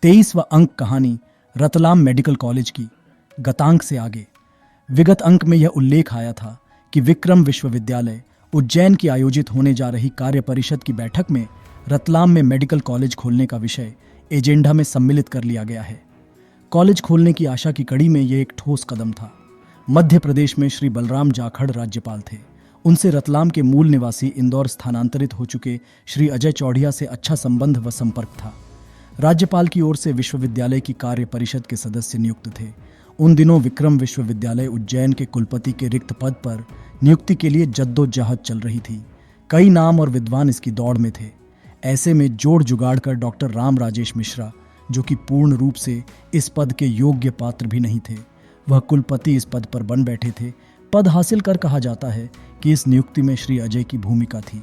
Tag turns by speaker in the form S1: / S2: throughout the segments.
S1: 23वां अंक कहानी Ratlam medical college की गतांक से आगे। विगत अंक में यह उल्लेख आया था कि विक्रम विश्वविद्यालय उज्जैन की आयोजित होने जा रही कार्य परिषद की बैठक में रतलाम में मेडिकल कॉलेज खोलने का विषय एजेंडा में सम्मिलित कर लिया गया है। कॉलेज खोलने की आशा की कड़ी में यह एक ठोस कदम था। मध्य प्रदेश में श्री बलराम जाखड़ राज्यपाल थे। उनसे रतलाम के मूल निवासी इंदौर स्थानांतरित हो चुके श्री अजय चौड़िया से अच्छा संबंध व संपर्क था। राज्यपाल की ओर से विश्वविद्यालय की कार्य परिषद के सदस्य नियुक्त थे। उन दिनों विक्रम विश्वविद्यालय उज्जैन के कुलपति के रिक्त पद पर नियुक्ति के लिए जद्दोजहद चल रही थी। कई नाम और विद्वान इसकी दौड़ में थे। ऐसे में जोड़ जुगाड़ कर डॉक्टर राम राजेश मिश्रा, जो कि पूर्ण रूप से इस पद के योग्य पात्र भी नहीं थे, वह कुलपति इस पद पर बन बैठे थे। पद हासिल कर कहा जाता है कि इस नियुक्ति में श्री अजय की भूमिका थी,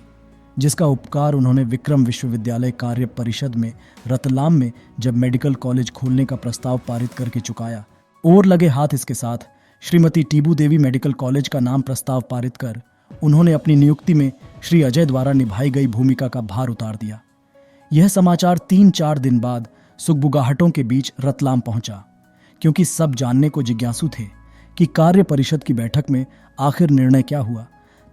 S1: जिसका उपकार उन्होंने विक्रम विश्वविद्यालय कार्य परिषद में रतलाम में जब मेडिकल कॉलेज खोलने का प्रस्ताव पारित करके चुकाया। और लगे हाथ इसके साथ श्रीमती टीबू देवी मेडिकल कॉलेज का नाम प्रस्ताव पारित कर उन्होंने अपनी नियुक्ति में श्री अजय द्वारा निभाई गई भूमिका का भार उतार दिया। यह समाचार 3-4 दिन बाद सुगबुगाहटों के बीच रतलाम पहुंचा, क्योंकि सब जानने को जिज्ञासु थे कि कार्य परिषद की बैठक में आखिर निर्णय क्या हुआ।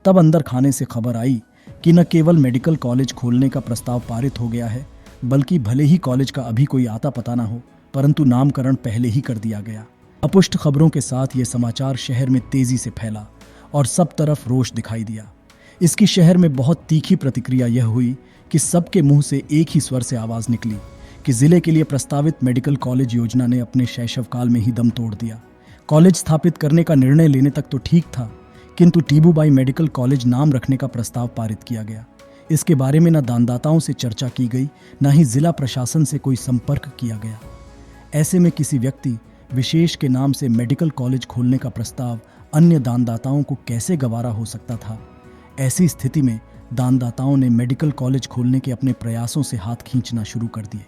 S1: तब अंदर खाने से खबर आई कि न केवल मेडिकल कॉलेज खोलने का प्रस्ताव पारित हो गया है, बल्कि भले ही कॉलेज का अभी कोई आता पता ना हो, परंतु नामकरण पहले ही कर दिया गया। अपुष्ट खबरों के साथ ये समाचार शहर में तेजी से फैला और सब तरफ रोष दिखाई दिया। इसकी शहर में बहुत तीखी प्रतिक्रिया यह हुई कि सबके मुंह से एक ही स्वर से आवाज निकली कि जिले के लिए प्रस्तावित मेडिकल कॉलेज योजना ने अपने शैशव काल में ही दम तोड़ दिया। कॉलेज स्थापित करने का निर्णय लेने तक तो ठीक था, किंतु टीबूबाई मेडिकल कॉलेज नाम रखने का प्रस्ताव पारित किया गया। इसके बारे में न दानदाताओं से चर्चा की गई, न ही जिला प्रशासन से कोई संपर्क किया गया। ऐसे में किसी व्यक्ति विशेष के नाम से मेडिकल कॉलेज खोलने का प्रस्ताव अन्य दानदाताओं को कैसे गवारा हो सकता था। ऐसी स्थिति में दानदाताओं ने मेडिकल कॉलेज खोलने के अपने प्रयासों से हाथ खींचना शुरू कर दिए।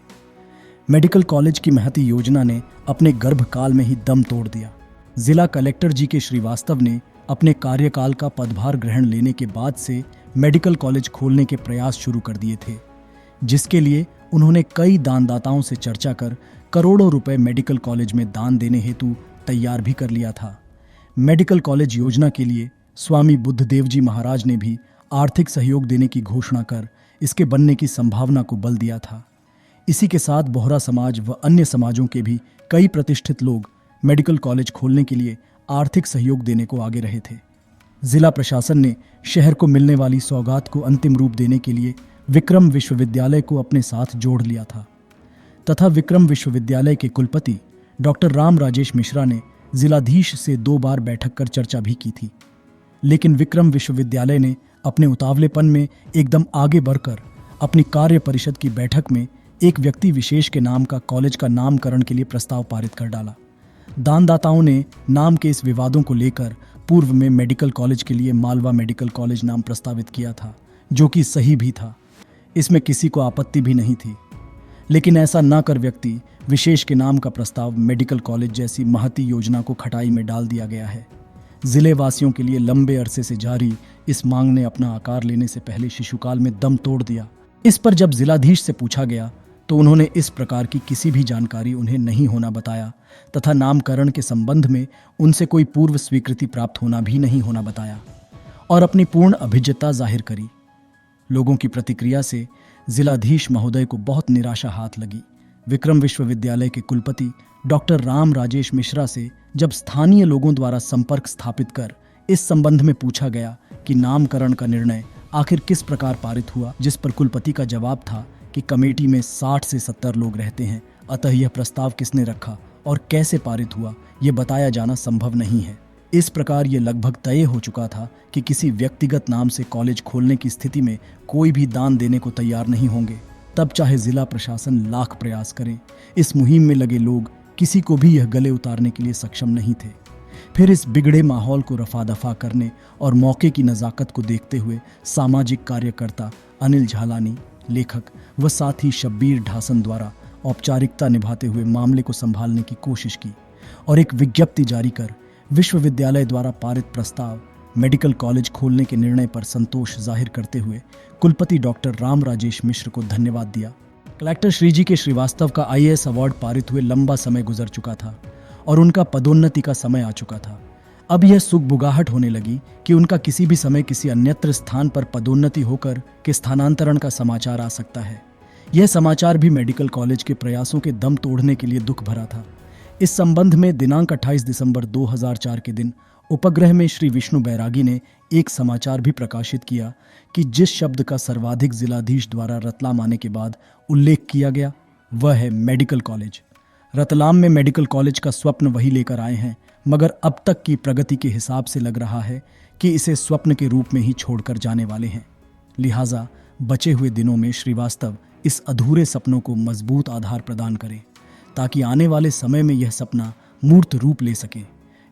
S1: मेडिकल कॉलेज की महती योजना ने अपने गर्भकाल में ही दम तोड़ दिया। जिला कलेक्टर जी के श्रीवास्तव ने अपने कार्यकाल का पदभार ग्रहण लेने के बाद से मेडिकल कॉलेज खोलने के प्रयास शुरू कर दिए थे, जिसके लिए उन्होंने कई दानदाताओं से चर्चा कर करोड़ों रुपए मेडिकल कॉलेज में दान देने हेतु तैयार भी कर लिया था। मेडिकल कॉलेज योजना के लिए स्वामी बुद्धदेव जी महाराज ने भी आर्थिक सहयोग देने की घोषणा कर इसके बनने की संभावना को बल दिया था। इसी के साथ बोहरा समाज व अन्य समाजों के भी कई प्रतिष्ठित लोग मेडिकल कॉलेज खोलने के लिए आर्थिक सहयोग देने को आगे रहे थे। जिला प्रशासन ने शहर को मिलने वाली सौगात को अंतिम रूप देने के लिए विक्रम विश्वविद्यालय को अपने साथ जोड़ लिया था, तथा विक्रम विश्वविद्यालय के कुलपति डॉक्टर राम राजेश मिश्रा ने जिलाधीश से 2 बार बैठक कर चर्चा भी की थी। लेकिन विक्रम विश्वविद्यालय ने अपने उतावलेपन में एकदम आगे बढ़कर अपनी कार्य परिषद की बैठक में एक व्यक्ति विशेष के नाम का कॉलेज का नामकरण के लिए प्रस्ताव पारित कर डाला। दानदाताओं ने नाम के इस विवादों को लेकर पूर्व में मेडिकल कॉलेज के लिए मालवा मेडिकल कॉलेज नाम प्रस्तावित किया था, जो कि सही भी था। इसमें किसी को आपत्ति भी नहीं थी। लेकिन ऐसा न कर व्यक्ति विशेष के नाम का प्रस्ताव मेडिकल कॉलेज जैसी महती योजना को खटाई में डाल दिया गया है। जिले वासियों के लिए लंबे अरसे से जारी इस मांग ने अपना आकार लेने से पहले शिशुकाल में दम तोड़ दिया। इस पर जब जिलाधीश से पूछा गया तो उन्होंने इस प्रकार की किसी भी जानकारी उन्हें नहीं होना बताया, तथा नामकरण के संबंध में उनसे कोई पूर्व स्वीकृति प्राप्त होना भी नहीं होना बताया और अपनी पूर्ण अभिज्ञता जाहिर करी। लोगों की प्रतिक्रिया से जिलाधीश महोदय को बहुत निराशा हाथ लगी। विक्रम विश्वविद्यालय के कुलपति डॉक्टर राम राजेश मिश्रा से जब स्थानीय लोगों द्वारा संपर्क स्थापित कर इस संबंध में पूछा गया कि नामकरण का निर्णय आखिर किस प्रकार पारित हुआ, जिस पर कुलपति का जवाब था कि कमेटी में 60 से 70 लोग रहते हैं, अतः यह प्रस्ताव किसने रखा और कैसे पारित हुआ यह बताया जाना संभव नहीं है। इस प्रकार यह लगभग तय हो चुका था कि किसी व्यक्तिगत नाम से कॉलेज खोलने की स्थिति में कोई भी दान देने को तैयार नहीं होंगे। तब चाहे जिला प्रशासन लाख प्रयास करे, इस मुहिम में लगे लोग किसी को भी यह गले उतारने के लिए सक्षम नहीं थे। फिर इस बिगड़े माहौल को रफा दफा करने और मौके की नज़ाकत को देखते हुए सामाजिक कार्यकर्ता अनिल झालानी, लेखक व साथ ही शब्बीर ढासन द्वारा औपचारिकता निभाते हुए मामले को संभालने की कोशिश की और एक विज्ञप्ति जारी कर विश्वविद्यालय द्वारा पारित प्रस्ताव मेडिकल कॉलेज खोलने के निर्णय पर संतोष जाहिर करते हुए कुलपति डॉक्टर राम राजेश मिश्र को धन्यवाद दिया। कलेक्टर श्रीजी के श्रीवास्तव का आईएएस अवार्ड पारित हुए लंबा समय गुजर चुका था और उनका पदोन्नति का समय आ चुका था। अब यह सुगबुगाहट होने लगी कि उनका किसी भी समय किसी अन्यत्र स्थान पर पदोन्नति होकर के स्थानांतरण का समाचार आ सकता है। यह समाचार भी मेडिकल कॉलेज के प्रयासों के दम तोड़ने के लिए दुख भरा था। इस संबंध में दिनांक 28 दिसंबर 2004 के दिन उपग्रह में श्री विष्णु बैरागी ने एक समाचार भी प्रकाशित किया कि जिस शब्द का सर्वाधिक जिलाधीश द्वारा रतलाम आने के बाद उल्लेख किया गया वह है मेडिकल कॉलेज। रतलाम में मेडिकल कॉलेज का स्वप्न वही लेकर आए हैं, मगर अब तक की प्रगति के हिसाब से लग रहा है कि इसे स्वप्न के रूप में ही छोड़कर जाने वाले हैं। लिहाजा बचे हुए दिनों में श्रीवास्तव इस अधूरे सपनों को मजबूत आधार प्रदान करें ताकि आने वाले समय में यह सपना मूर्त रूप ले सके।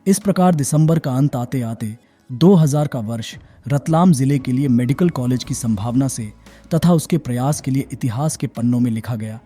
S1: इस प्रकार दिसंबर का अंत आते आते 2000 का वर्ष रतलाम जिले के लिए मेडिकल कॉलेज की संभावना से तथा उसके प्रयास के लिए इतिहास के पन्नों में लिखा गया